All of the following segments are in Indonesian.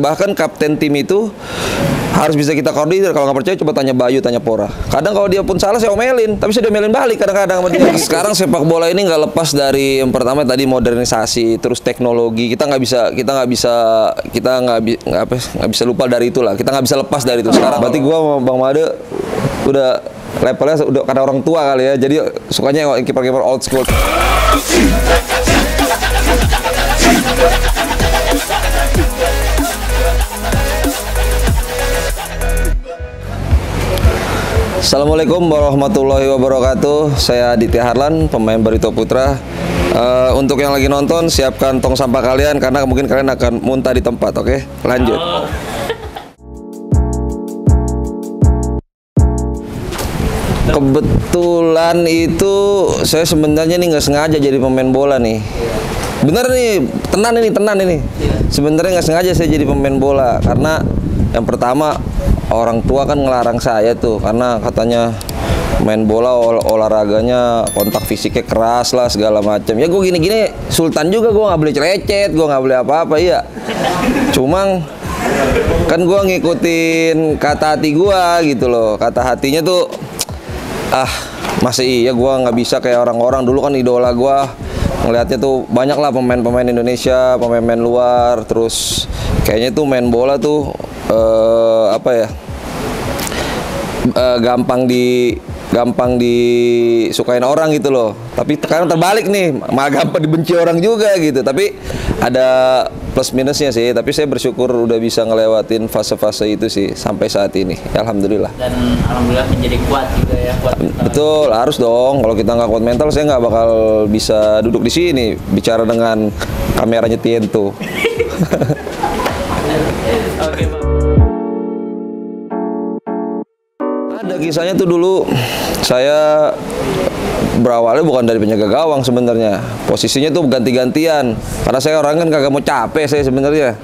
Bahkan kapten tim itu harus bisa kita koordinir. Kalau nggak percaya coba tanya Bayu, tanya Pora. Kadang kalau dia pun salah saya omelin, tapi saya diomelin balik kadang-kadang sama dia. Sekarang sepak bola ini nggak lepas dari yang pertama tadi modernisasi, terus teknologi. Kita nggak bisa lupa dari itulah. Kita nggak bisa lepas dari itu sekarang. Berarti gua sama Bang Made udah levelnya udah karena orang tua kali ya. Jadi sukanya kiper-kiper old school. Assalamualaikum warahmatullahi wabarakatuh. Saya Aditya Harlan, pemain Barito Putra. Untuk yang lagi nonton, siapkan tong sampah kalian karena mungkin kalian akan muntah di tempat. Oke, lanjut. Kebetulan itu saya sebenarnya nih nggak sengaja jadi pemain bola nih. Bener nih, tenan ini. Sebenarnya nggak sengaja saya jadi pemain bola karena yang pertama orang tua kan ngelarang saya tuh karena katanya main bola olahraganya kontak fisiknya keras lah segala macam. Ya gue gini-gini sultan juga, gue nggak boleh cerecet, gue nggak boleh apa-apa ya. Cuma kan gue ngikutin kata hati gue gitu loh. Kata hatinya tuh masih iya gue nggak bisa kayak orang-orang dulu kan idola gue. Ngelihatnya tuh banyak lah pemain-pemain Indonesia, pemain-pemain luar, terus kayaknya tuh main bola tuh gampang disukain orang gitu loh. Tapi sekarang terbalik nih, malah gampang dibenci orang juga gitu. Tapi ada plus minusnya sih. Tapi saya bersyukur udah bisa ngelewatin fase-fase itu sih sampai saat ini. Alhamdulillah. Dan alhamdulillah menjadi kuat juga ya. Kuat mental. Betul, harus dong. Kalau kita nggak kuat mental, saya nggak bakal bisa duduk di sini bicara dengan kameranya Tiento. Oke, Bang. Ada kisahnya tuh dulu saya berawalnya bukan dari penjaga gawang sebenarnya. Posisinya tuh ganti-gantian. Karena saya orang kan kagak mau capek saya sebenarnya.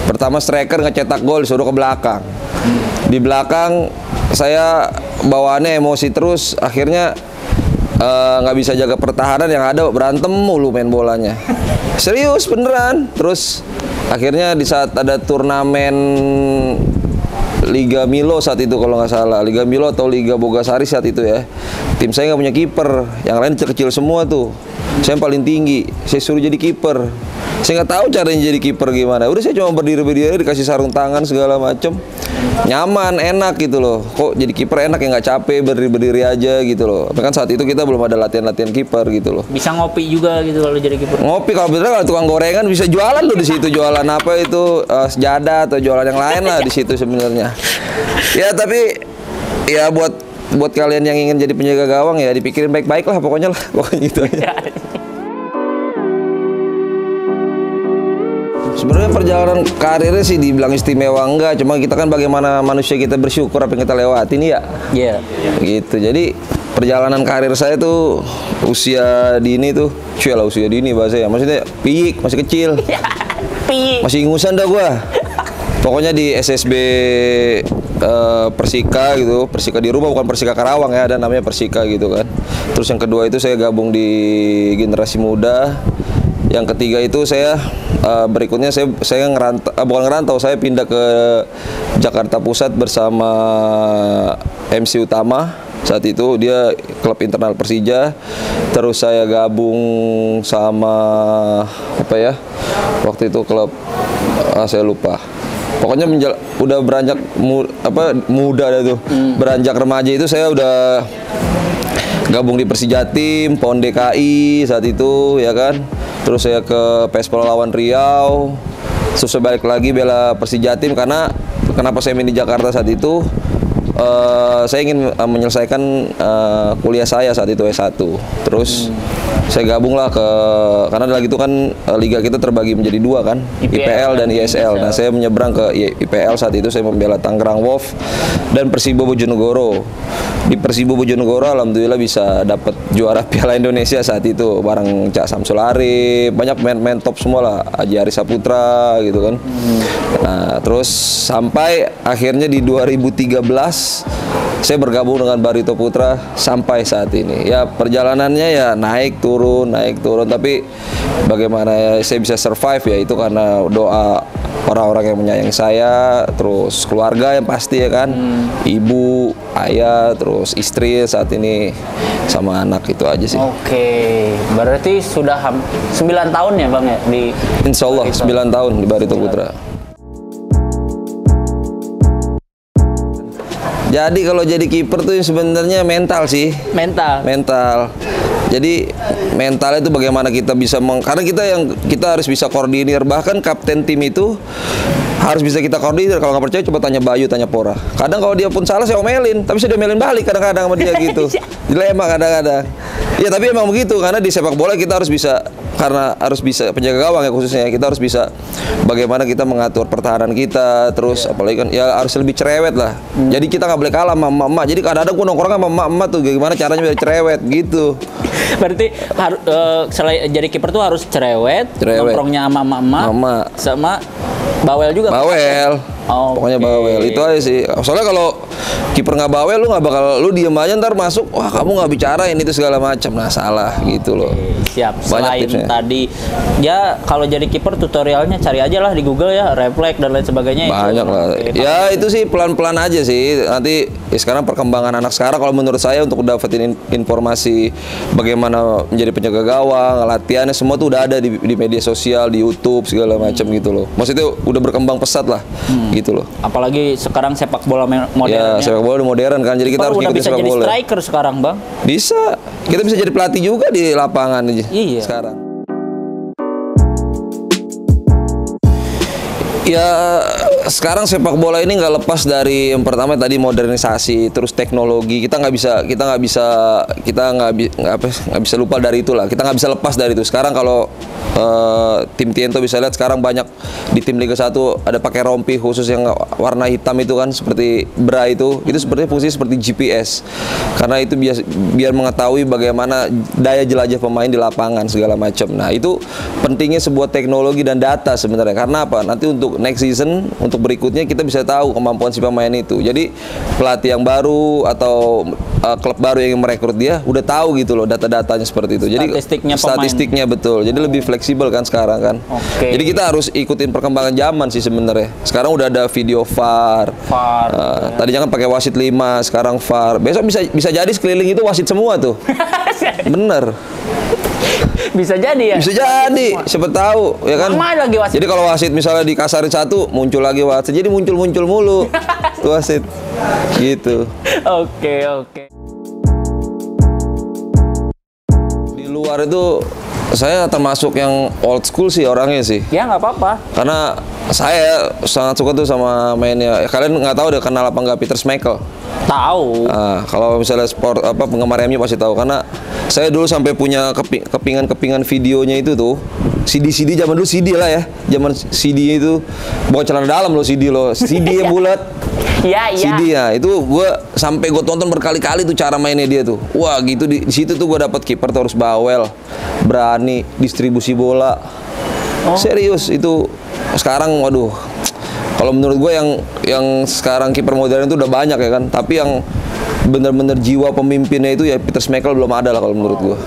Pertama striker ngecetak gol disuruh ke belakang. Di belakang saya bawaannya emosi terus, akhirnya nggak bisa jaga pertahanan, yang ada berantem mulu main bolanya. Serius beneran. Terus akhirnya di saat ada turnamen Liga Milo saat itu kalau nggak salah, Liga Milo atau Liga Bogasari saat itu ya, tim saya nggak punya kiper, yang lain kecil semua tuh, saya yang paling tinggi, saya suruh jadi kiper, saya nggak tahu caranya jadi kiper gimana, udah saya cuma berdiri dikasih sarung tangan segala macem, nyaman, enak gitu loh, kok jadi kiper enak ya nggak capek berdiri aja gitu loh, kan saat itu kita belum ada latihan kiper gitu loh. Bisa ngopi juga gitu kalau jadi kiper. Ngopi kalau bener, kalau tukang gorengan bisa jualan tuh di situ, jualan apa itu sejadah atau jualan yang lain lah di situ sebenarnya. Ya tapi ya buat kalian yang ingin jadi penjaga gawang ya dipikirin baik-baik lah pokoknya itu aja. Sebenarnya perjalanan karirnya sih dibilang istimewa enggak, cuma kita kan bagaimana manusia kita bersyukur apa yang kita lewatin ya. Iya. Gitu. Jadi perjalanan karir saya tuh usia dini tuh, usia dini bahasa ya. Maksudnya piik, masih kecil. Masih ingusan dah gua. Pokoknya di SSB Persika gitu, Persika di rumah bukan Persika Karawang ya, ada namanya Persika gitu kan. Terus yang kedua itu saya gabung di generasi muda. Yang ketiga itu saya berikutnya saya ngerantau, bukan ngerantau, saya pindah ke Jakarta Pusat bersama MC Utama. Saat itu dia klub internal Persija. Terus saya gabung sama waktu itu klub saya lupa. Pokoknya udah beranjak muda dah tuh. Beranjak remaja itu saya udah gabung di Persija Tim, PON DKI saat itu ya kan. Terus saya ke PS Pahlawan Riau. Terus saya balik lagi bela Persija Tim karena kenapa saya main di Jakarta saat itu? Saya ingin menyelesaikan kuliah saya saat itu S1. Terus saya gabung lah karena lagi itu kan liga kita terbagi menjadi dua kan, IPL dan ISL. Nah saya menyeberang ke IPL saat itu, saya membela Tangerang Wolf dan Persibo Bojonegoro. Di Persibo Bojonegoro alhamdulillah bisa dapat juara Piala Indonesia saat itu bareng Cak Samsul Arif, banyak pemain top semua lah, Aji Arissa Putra gitu kan. Nah terus sampai akhirnya di 2013 saya bergabung dengan Barito Putra sampai saat ini. Ya perjalanannya ya naik turun, tapi bagaimana ya saya bisa survive ya itu karena doa orang-orang yang menyayangi saya, terus keluarga yang pasti ya kan, ibu, ayah, terus istri saat ini sama anak, itu aja sih. Oke, berarti sudah 9 tahun ya Bang ya di Insya Allah 9 tahun di Barito Putra. Jadi kalau jadi kiper tuh sebenarnya mental sih. Mental. Jadi mental itu bagaimana kita bisa karena kita harus bisa koordinir, bahkan kapten tim itu harus bisa kita koordinir. Kalau nggak percaya coba tanya Bayu, tanya Pora. Kadang kalau dia pun salah saya omelin, tapi saya omelin balik kadang-kadang sama dia gitu. Dilema kadang-kadang. Ya tapi emang begitu, karena di sepak bola kita harus bisa, karena harus bisa penjaga gawang ya khususnya, kita harus bisa bagaimana kita mengatur pertahanan kita, terus apalagi kan ya harus lebih cerewet lah. Jadi kita nggak boleh kalah sama emak-emak. Jadi kadang-kadang gue nongkrong sama emak-emak tuh, gimana caranya biar cerewet gitu. Berarti selain jadi kiper tuh harus cerewet. Nongkrongnya sama emak-emak, sama bawel juga. Bawel. Pokoknya bawel itu aja sih. Soalnya kalau kiper nggak bawel, lu nggak bakal, lu diem aja ntar masuk, wah kamu nggak bicara ini itu segala macam. Nah salah gitu loh. Siap. Banyak Selain tipsnya. tadi ya kalau jadi kiper tutorialnya cari aja lah di Google ya, refleks dan lain sebagainya. Banyak lah. Ya itu sih pelan-pelan aja sih. Nanti sekarang perkembangan anak sekarang kalau menurut saya untuk dapetin informasi bagaimana menjadi penjaga gawang, latihannya semua tuh udah ada di media sosial, di YouTube segala macam gitu loh. Maksudnya udah berkembang pesat lah. Gitu loh. Apalagi sekarang sepak bola modern Ya, sepak bola udah modern kan, jadi kita harus udah ikutin bisa sepak jadi bola. striker sekarang Bang. Bisa. Kita bisa jadi pelatih juga di lapangan aja. Iya. Sekarang. Ya sekarang sepak bola ini nggak lepas dari yang pertama tadi modernisasi, terus teknologi. Kita nggak bisa lupa dari itulah. Kita nggak bisa lepas dari itu. Sekarang kalau tim Tiento bisa lihat sekarang banyak di tim Liga 1 ada pakai rompi khusus yang warna hitam itu kan, seperti bra itu sepertinya fungsinya seperti GPS, karena itu biar mengetahui bagaimana daya jelajah pemain di lapangan segala macam. Nah itu pentingnya sebuah teknologi dan data sebenarnya, karena apa, nanti untuk next season, untuk berikutnya kita bisa tahu kemampuan si pemain itu. Jadi pelatih yang baru atau klub baru yang merekrut dia udah tahu gitu loh data-datanya seperti itu. Jadi statistiknya betul. Jadi lebih fleksibel kan sekarang kan. Jadi kita harus ikutin perkembangan zaman sih sebenarnya. Sekarang udah ada video VAR. Tadinya kan pakai wasit 5, sekarang VAR. Besok bisa jadi sekeliling itu wasit semua tuh. Bener. Bisa jadi ya? Bisa jadi, siapa tahu ya kan. Lagi wasit. Jadi kalau wasit misalnya dikasarin satu, muncul lagi wasit. Jadi muncul mulu tuh wasit. Gitu. Oke. Di luar itu saya termasuk yang old school sih orangnya sih. Ya nggak apa-apa. Karena saya sangat suka tuh sama mainnya. Kalian nggak tahu deh kenal apa nggak Peter Schmeichel? Tahu. Nah, kalau misalnya sport penggemar MU pasti tahu, karena saya dulu sampai punya kepingan videonya itu tuh. CD zaman dulu CD lah ya. Zaman CD itu bawa celana dalam loh CD yang bulat. Iya. CD ya, itu gue sampai gue tonton berkali-kali tuh cara mainnya dia tuh. Wah gitu di situ tuh gue dapet kiper tuh harus bawel, berani, distribusi bola. Serius itu sekarang waduh. Kalau menurut gue yang sekarang kiper modern itu udah banyak ya kan, tapi yang bener-bener jiwa pemimpinnya itu ya Peter Schmeichel belum ada lah kalau menurut gua.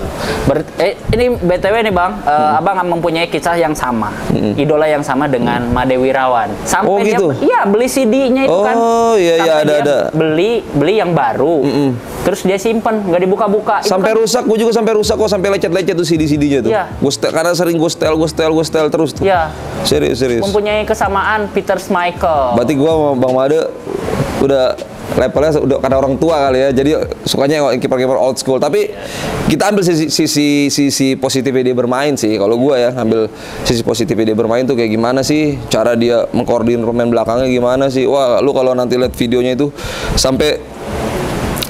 Ini BTW nih Bang, Abang mempunyai kisah yang sama, idola yang sama dengan Made Wirawan. Sampai gitu? dia beli CD-nya itu kan. Oh iya ada. Beli yang baru. Terus dia simpen, nggak dibuka-buka. Sampai kan rusak, gua juga sampai rusak kok, sampai lecet-lecet tuh CD-CD-nya tuh. Iya. Karena sering gua setel terus tuh. Iya. Serius. Mempunyai kesamaan Peter Schmeichel. Berarti gua sama Bang Made udah levelnya udah karena orang tua kali ya, jadi sukanya kiper-kiper old school. Tapi kita ambil sisi positifnya dia bermain sih. Kalau gua ya ngambil sisi positifnya dia bermain tuh kayak gimana sih, cara dia mengkoordinir pemain belakangnya gimana sih. Wah, lu kalau nanti lihat videonya itu sampai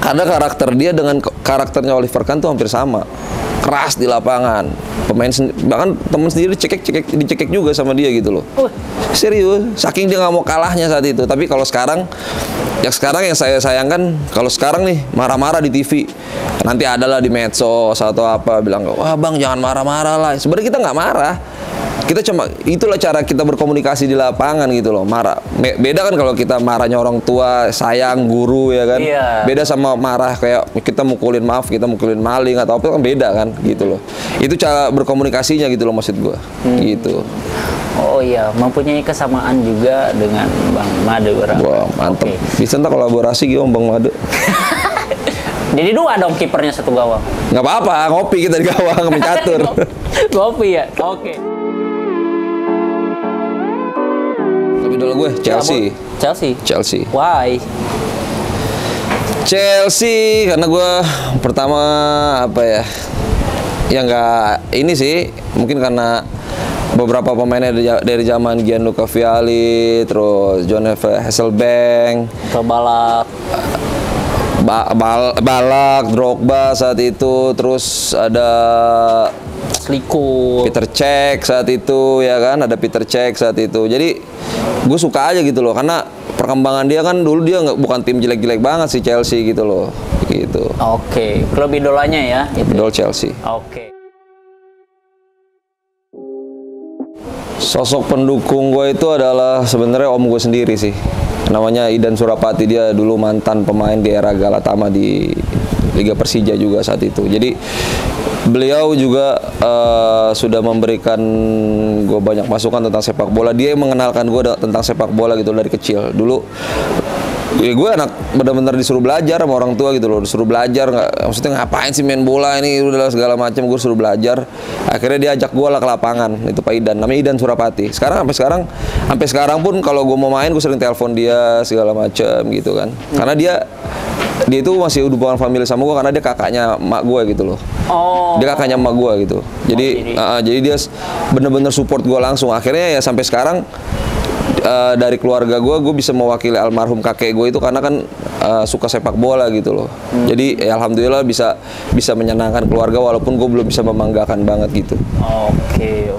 ada karakter dia dengan karakternya Oliver Kahn tuh hampir sama. Keras di lapangan. Bahkan temen sendiri dicekek juga sama dia gitu loh. Serius, saking dia nggak mau kalahnya saat itu. Tapi kalau sekarang yang saya sayangkan, kalau sekarang nih marah-marah di TV, nanti adalah di medsos atau apa bilang, wah bang jangan marah-marah lah. Sebenarnya kita nggak marah, kita cuma itulah cara kita berkomunikasi di lapangan gitu loh. Marah beda kan kalau kita marahnya orang tua, sayang, guru ya kan. Beda sama marah kayak kita mukulin maling atau apa kan beda kan gitu loh. Itu cara berkomunikasinya gitu loh maksud gua. Gitu. Oh iya, mempunyai kesamaan juga dengan Bang Made berarti. Wah, mantep. Bisa ntar kolaborasi gitu Bang Made. Jadi 2 dong kipernya satu gawang. Nggak apa-apa, ngopi kita di gawang mencatur. Ngopi ya. Oke. Idola gue Chelsea. Why? Chelsea karena gue pertama apa ya? Ya nggak ini sih, mungkin karena beberapa pemainnya dari zaman Gianluca Vialli, terus John Hasselbank, Balak, Drogba saat itu, terus ada Peter Cech saat itu ya kan, ada Peter Cech saat itu. Jadi gue suka aja gitu loh, karena perkembangan dia kan dulu dia bukan tim jelek-jelek banget sih Chelsea gitu loh, gitu. Oke, klub idolanya ya? Idol Chelsea. Oke. Sosok pendukung gue itu adalah sebenarnya om gue sendiri sih. Namanya Idan Surapati, dia dulu mantan pemain di era Galatama di Liga Persija juga saat itu. Jadi beliau juga sudah memberikan gue banyak masukan tentang sepak bola. Dia yang mengenalkan gue tentang sepak bola gitu dari kecil. Dulu ya gue anak benar-benar disuruh belajar sama orang tua gitu loh, disuruh belajar, maksudnya ngapain sih main bola ini udah segala macam, gue suruh belajar. Akhirnya dia ajak gue lah ke lapangan, itu Pak Idan, namanya Idan Surapati. Sampai sekarang pun kalau gue mau main gue sering telepon dia segala macam gitu kan, karena dia itu masih hubungan famili sama gue karena dia kakaknya emak gue gitu loh. Dia kakaknya emak gue gitu. Jadi jadi dia bener-bener support gue langsung. Akhirnya ya sampai sekarang dari keluarga gue bisa mewakili almarhum kakek gue itu karena kan suka sepak bola gitu loh. Jadi ya alhamdulillah bisa menyenangkan keluarga walaupun gue belum bisa membanggakan banget gitu. Oke.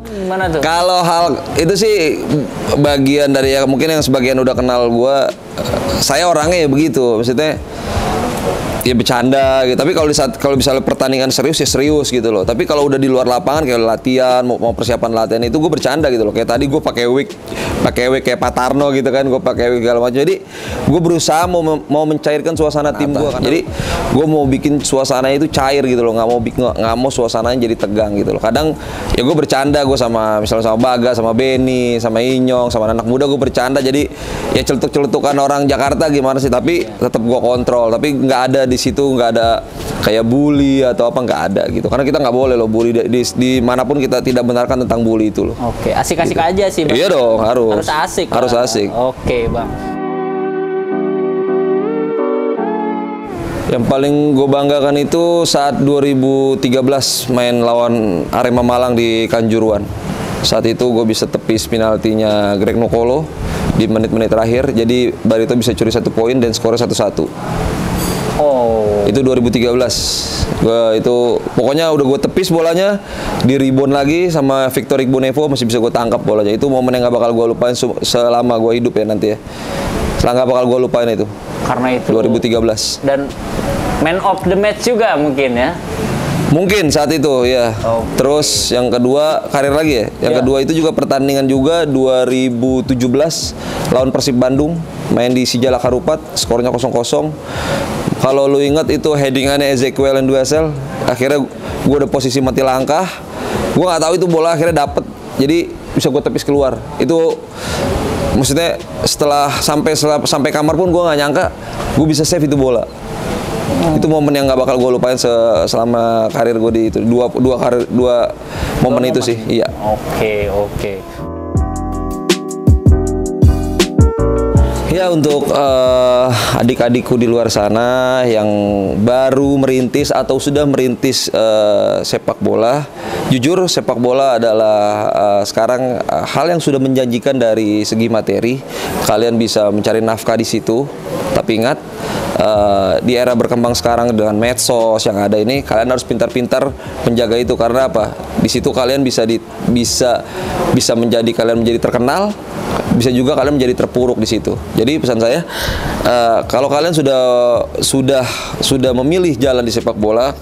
Gimana tuh? Kalau hal itu sih bagian dari ya mungkin yang sebagian udah kenal gue, saya orangnya ya begitu, maksudnya ya bercanda gitu. Tapi kalau misalnya pertandingan serius ya serius gitu loh. Tapi kalau udah di luar lapangan kayak latihan, mau persiapan latihan itu gue bercanda gitu loh. Kayak tadi gue pakai wig kayak Pak Tarno gitu kan, gue pakai wig segala macam. Jadi gue berusaha mau mencairkan suasana tim gue kan. Jadi gue mau bikin suasananya itu cair gitu loh, nggak mau suasananya jadi tegang gitu loh. Kadang ya gue bercanda, gue misalnya sama Baga, sama Benny, sama Inyong, sama anak muda gue bercanda. Jadi ya celetuk-celetukan orang Jakarta gimana sih, tapi tetap gue kontrol. Tapi nggak ada di situ, nggak ada kayak bully atau apa, nggak ada gitu. Karena kita nggak boleh loh bully di manapun, kita tidak benarkan tentang bully itu loh. Oke, asik-asik gitu aja sih Bang. Iya dong, harus asik. Harus asik. Oke Bang. Yang paling gue banggakan itu saat 2013 main lawan Arema Malang di Kanjuruhan. Saat itu gue bisa tepis penaltinya Greg Nokolo di menit-menit terakhir. Jadi Barito bisa curi 1 poin dan skornya 1-1. Itu 2013. Gua itu pokoknya udah gue tepis bolanya, di rebound lagi sama Victor Igbonevo, masih bisa gue tangkap bolanya. Itu momen yang gak bakal gue lupain selama gue hidup ya nanti ya. Gak bakal gue lupain itu. Karena itu 2013. Dan man of the match juga mungkin ya. Mungkin saat itu ya. Terus yang kedua karir lagi ya. Yang kedua itu juga pertandingan juga 2017 lawan Persib Bandung, main di Sijalak Harupat, skornya 0-0. Kalau lu ingat itu headingannya Ezekiel Enduasel, akhirnya gue udah posisi mati langkah. Gue nggak tahu itu bola akhirnya dapet, jadi bisa gue tepis keluar. Itu maksudnya setelah sampai kamar pun gue nggak nyangka gue bisa save itu bola. Itu momen yang nggak bakal gue lupain selama karir gue di itu. Dua momen itu sih. Iya. Oke. Ya untuk adik-adikku di luar sana yang baru merintis atau sudah merintis sepak bola, jujur sepak bola adalah sekarang hal yang sudah menjanjikan dari segi materi. Kalian bisa mencari nafkah di situ. Tapi ingat, di era berkembang sekarang dengan medsos yang ada ini, kalian harus pintar-pintar menjaga itu. Karena apa? Di situ kalian bisa menjadi terkenal, bisa juga kalian menjadi terpuruk di situ. Jadi pesan saya, kalau kalian sudah memilih jalan di sepak bola,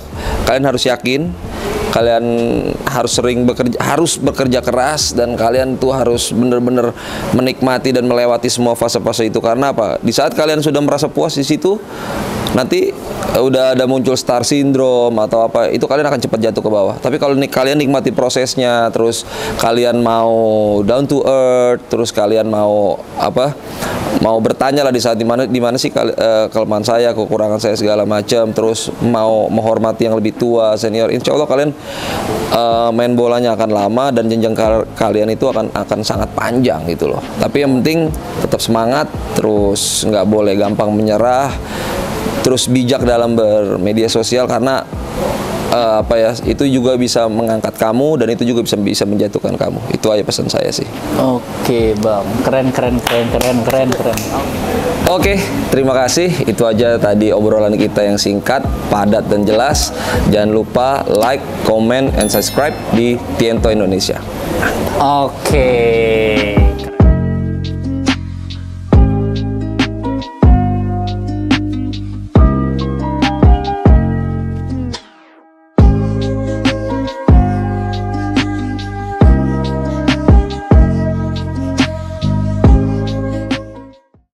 kalian harus yakin kalian harus bekerja keras, dan kalian tuh harus bener-bener menikmati dan melewati semua fase-fase itu. Karena apa? Di saat kalian sudah merasa puas di situ, nanti udah ada muncul star syndrome atau apa, itu kalian akan cepat jatuh ke bawah. Tapi kalau kalian nikmati prosesnya, terus kalian mau down to earth, terus kalian mau bertanya lah di saat dimana sih kelemahan saya, kekurangan saya segala macam, terus mau menghormati yang lebih tua, senior, insya Allah kalian main bolanya akan lama dan jenjang kalian itu akan sangat panjang gitu loh. Tapi yang penting tetap semangat, terus nggak boleh gampang menyerah, terus bijak dalam bermedia sosial, karena itu juga bisa mengangkat kamu dan itu juga bisa menjatuhkan kamu. Itu aja pesan saya sih. Oke Bang, keren. Oke, terima kasih. Itu aja tadi obrolan kita yang singkat, padat dan jelas. Jangan lupa like, comment, and subscribe di Tiento Indonesia. Oke.